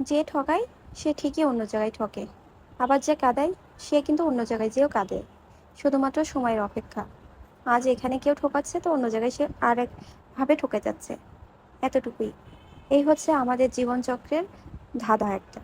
যে ঠকায় সে ঠিকই অন্য জায়গায় ঠকে, আবার যে কাঁদায় সে কিন্তু অন্য জায়গায় যেও কাঁদে। শুধুমাত্র সময়ের অপেক্ষা। আজ এখানে কেউ ঠকাচ্ছে তো অন্য জায়গায় সে আরেকভাবে ঠকে যাচ্ছে। এতটুকুই। এই হচ্ছে আমাদের জীবনচক্রের ধাঁধা একটা।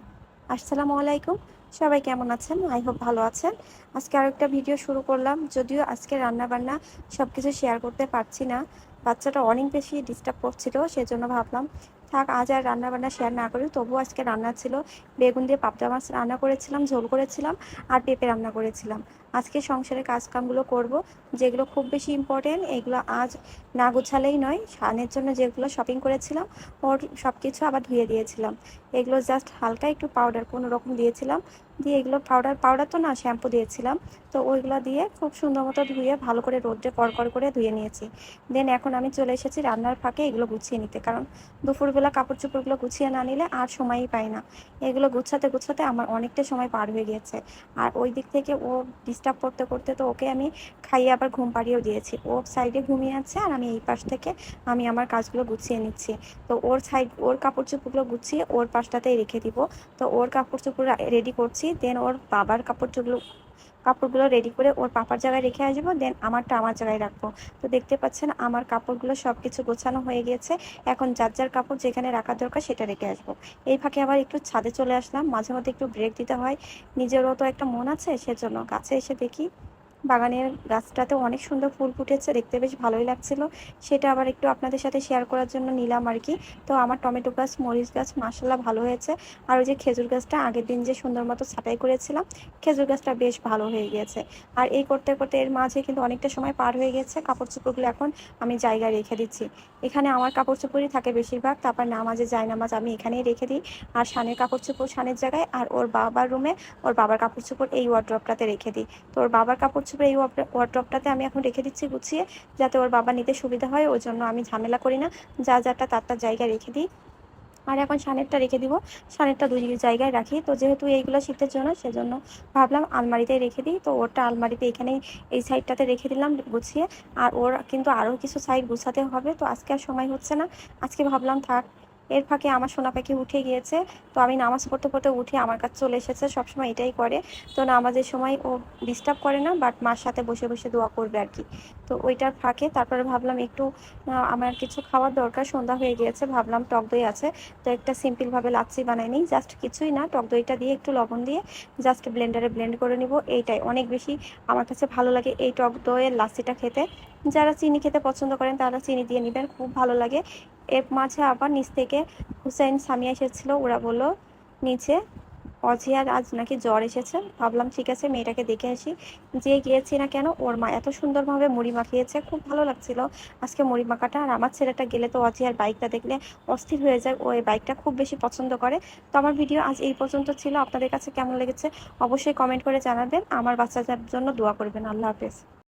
আসসালামু আলাইকুম। সবাই কেমন আছেন? আই হোপ ভালো আছেন। আজকে আরেকটা ভিডিও শুরু করলাম। যদিও আজকে রান্না-বান্না সবকিছু শেয়ার করতে পারছি না। বাচ্চাটা অনেক বেশি ডিস্টার্ব করছিল। সেজন্য ভাবলাম থাক আজ আর রান্না-বান্না শেয়ার না করি। তবুও আজকে রান্না ছিল। বেগুন দিয়ে পাবদা মাছ রান্না করেছিলাম, ঝোল করেছিলাম আর পেঁপে রান্না করেছিলাম। আজকে সংসারের কাজকামগুলো করব। যেগুলো খুব বেশি ইম্পর্টেন্ট এগুলো আজ না গোছালেই নয়। শানের জন্য যেগুলো শপিং করেছিলাম ওর সবকিছু আবার ধুয়ে দিয়েছিলাম। এগুলো জাস্ট হালকা একটু পাউডার কোনো রকম দিয়েছিলাম, দিয়ে এগুলো পাউডার তো না, শ্যাম্পু দিয়েছিলাম। তো ওইগুলো দিয়ে খুব সুন্দর মতো ধুয়ে ভালো করে রোদ্রে কড়কড় করে ধুয়ে নিয়েছি। দেন এখন আমি চলে এসেছি রান্নার ফাঁকে এগুলো গুছিয়ে নিতে, কারণ দুপুরবেলা কাপড় চোপড়গুলো গুছিয়ে না নিলে আর সময়ই পাই না। এগুলো গুছাতে গুছাতে আমার অনেকটা সময় পার হয়ে গিয়েছে। আর ওই দিক থেকে ও ডিস্টার্ব করতে করতে তো ওকে আমি খাইয়ে আবার ঘুম পাড়িয়েও দিয়েছি। ও সাইডে ঘুমিয়ে আছে আর আমি এই পাশ থেকে আমি আমার কাজগুলো গুছিয়ে নিচ্ছি। তো ওর কাপড় চোপড়গুলো গুছিয়ে ওর পাশটাতেই রেখে দিব। তো ওর কাপড় চোপড় রেডি করছি, দেন ওর বাবার কাপড়গুলো রেডি করে ওর পাপার জায়গায় রেখে আসবো, দেন আমারটা আমার জায়গায় রাখবো। তো দেখতে পাচ্ছেন আমার কাপড়গুলো সব কিছু গোছানো হয়ে গিয়েছে। এখন যার যার কাপড় যেখানে রাখা দরকার সেটা রেখে আসবো। এই ফাঁকে আবার একটু ছাদে চলে আসলাম। মাঝে মধ্যে একটু ব্রেক দিতে হয়, নিজেরও তো একটা মন আছে, সেজন্য কাছে এসে দেখি বাগানের গাছটাতে অনেক সুন্দর ফুল ফুটেছে, দেখতে বেশ ভালোই লাগছিল। সেটা আবার একটু আপনাদের সাথে শেয়ার করার জন্য নিলাম আর কি। তো আমার টমেটো গাছ, মরিচ গাছ মাশাআল্লাহ ভালো হয়েছে। আর ওই যে খেজুর গাছটা আগের দিন যে সুন্দর মতো ছাঁটাই করেছিলাম, খেজুর গাছটা বেশ ভালো হয়ে গিয়েছে। আর এই করতে করতে এর মাঝে কিন্তু অনেকটা সময় পার হয়ে গেছে। কাপড় চোপড়গুলো এখন আমি জায়গায় রেখে দিচ্ছি। এখানে আমার কাপড় চোপড়ই থাকে বেশিরভাগ। তারপর নামাজে নামাজ আমি এখানেই রেখে দিই। আর শানের কাপড় চোপড় শানের জায়গায়, আর ওর বাবার রুমে ওর বাবার কাপড় চোপড় এই ওয়ার্ড্রপটাতে রেখে দিই। তো ওর বাবার কাপড় চোপড় এই ওয়ার্ড্রপটাতে আমি এখন রেখে দিচ্ছি গুছিয়ে, যাতে ওর বাবা নিতে সুবিধা হয়। ওই জন্য আমি ঝামেলা করি না, যা যারটা তার তার জায়গায় রেখে দিই। আর এখন শানেরটা রেখে দিব। শানেরটা দুই জায়গায় রাখি। তো যেহেতু এইগুলো শীতের জন্য সেজন্য ভাবলাম আলমারিতে রেখে দিই। তো ওরটা আলমারিতে এখানেই এই সাইডটাতে রেখে দিলাম গুছিয়ে। আর ওর কিন্তু আরও কিছু সাইড গুছাতে হবে, তো আজকে আর সময় হচ্ছে না। আজকে ভাবলাম থাক। এর ফাঁকে আমার সোনা পাখি উঠে গিয়েছে। তো আমি নামাজ পড়তে পড়তে উঠে আমার কাছে চলে এসেছে, সবসময় এটাই করে। তো নামাজের সময় ও ডিস্টার্ব করে না, বাট মার সাথে বসে বসে দোয়া করবে আর কি। তো ওইটার ফাঁকে তারপরে ভাবলাম একটু আমার কিছু খাওয়ার দরকার, সন্ধ্যা হয়ে গিয়েছে। ভাবলাম টক দই আছে, তো একটা সিম্পলভাবে লাচ্ছি বানাই নিই। জাস্ট কিছুই না, টক দইটা দিয়ে একটু লবণ দিয়ে জাস্ট ব্লেন্ডারে ব্লেন্ড করে নিব। এইটাই অনেক বেশি আমার কাছে ভালো লাগে এই টক দইয়ের লাচ্ছিটা খেতে। যারা চিনি খেতে পছন্দ করেন তারা চিনি দিয়ে নেবেন, খুব ভালো লাগে। এর মাঝে আবার নিচ থেকে হুসাইন সামিয়া এসেছিলো, ওরা বললো নিচে অজিয়ার আজ নাকি জ্বর এসেছে। ভাবলাম ঠিক আছে মেয়েটাকে দেখে আসি। যে গিয়েছি না কেন, ওর মা এত সুন্দরভাবে মুড়ি মাখিয়েছে, খুব ভালো লাগছিল আজকে মুড়ি মাখাটা। আর আমার ছেলেটা গেলে তো অজিয়ার বাইকটা দেখলে অস্থির হয়ে যায়, ও এই বাইকটা খুব বেশি পছন্দ করে। তো আমার ভিডিও আজ এই পর্যন্ত ছিল। আপনাদের কাছে কেমন লেগেছে অবশ্যই কমেন্ট করে জানাবেন। আমার বাচ্চাদের জন্য দোয়া করবেন। আল্লাহ হাফেজ।